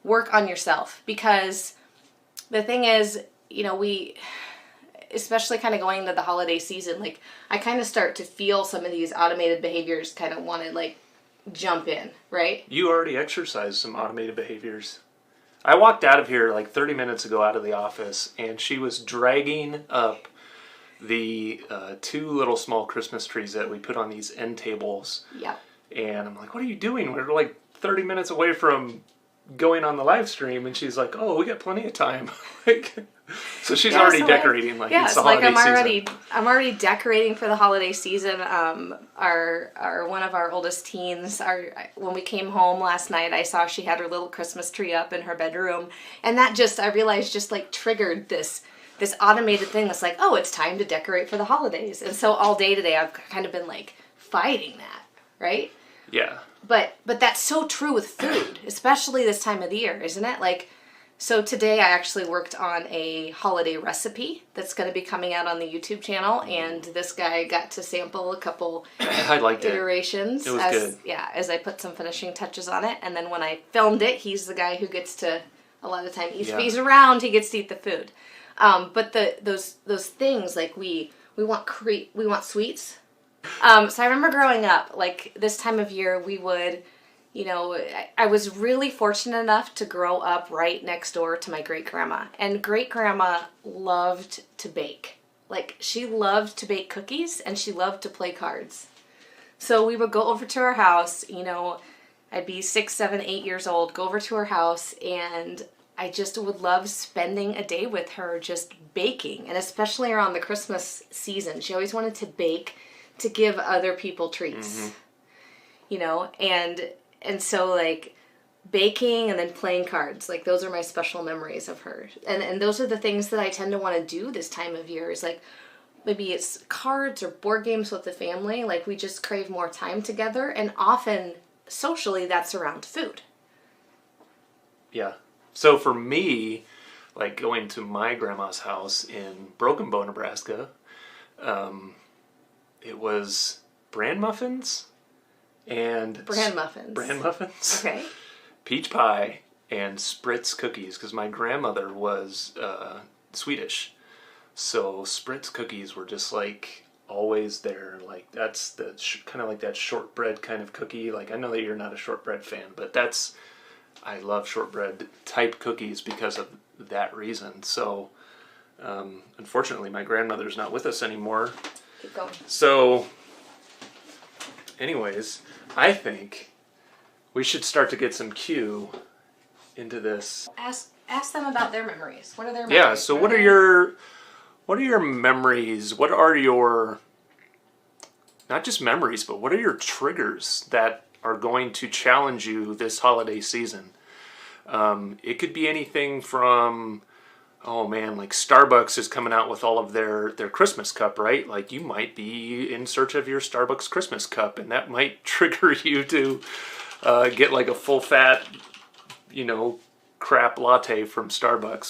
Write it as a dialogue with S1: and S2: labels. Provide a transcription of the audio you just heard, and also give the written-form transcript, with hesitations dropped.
S1: work on yourself, because the thing is, we, especially kind of going into the holiday season, like I kind of start to feel some of these automated behaviors kind of want to like jump in, right?
S2: You already exercised some automated behaviors. I walked out of here like 30 minutes ago out of the office, and she was dragging up the 2 little small Christmas trees that we put on these end tables.
S1: Yeah.
S2: And I'm like, what are you doing? We're like 30 minutes away from going on the live stream. And she's like, oh, we got plenty of time. So she's already decorating it's the holiday season.
S1: I'm already decorating for the holiday season. Our one of our oldest teens, when we came home last night, I saw she had her little Christmas tree up in her bedroom, and that I realized just like triggered this automated thing that's like, oh, it's time to decorate for the holidays. And so all day today I've kind of been like fighting that, right?
S2: Yeah.
S1: But that's so true with food, especially this time of the year, isn't it? Like, so today I actually worked on a holiday recipe that's going to be coming out on the YouTube channel, and this guy got to sample a couple
S2: I liked
S1: iterations.
S2: It was good.
S1: Yeah, as I put some finishing touches on it. And then when I filmed it, he's the guy who gets to, a lot of the time, if he's around, he gets to eat the food. But those things, like we want sweets. So I remember growing up, like this time of year, we would, I was really fortunate enough to grow up right next door to my great-grandma. And great-grandma loved to bake. Like, she loved to bake cookies, and she loved to play cards. So we would go over to her house, I'd be 6, 7, 8 years old, go over to her house, and I just would love spending a day with her just baking. And especially around the Christmas season, she always wanted to bake to give other people treats, and so like baking and then playing cards, like those are my special memories of her. And those are the things that I tend to want to do this time of year, is like maybe it's cards or board games with the family. Like we just crave more time together, and often socially that's around food.
S2: Yeah. So for me, like going to my grandma's house in Broken Bow, Nebraska, it was bran muffins.
S1: Bran muffins. Okay.
S2: Peach pie and Spritz cookies, because my grandmother was Swedish. So Spritz cookies were just like always there. Like that's the kind of like that shortbread kind of cookie. Like I know that you're not a shortbread fan, but I love shortbread type cookies because of that reason. So unfortunately my grandmother's not with us anymore.
S1: Keep going.
S2: So anyways, I think we should start to get some cue into this.
S1: Ask them about their memories. What are their memories?
S2: Yeah, so what are your memories? What are your, not just memories, but what are your triggers that are going to challenge you this holiday season? It could be anything from, oh man, like Starbucks is coming out with all of their Christmas cup, right? Like you might be in search of your Starbucks Christmas cup, and that might trigger you to get like a full fat, crap latte from Starbucks.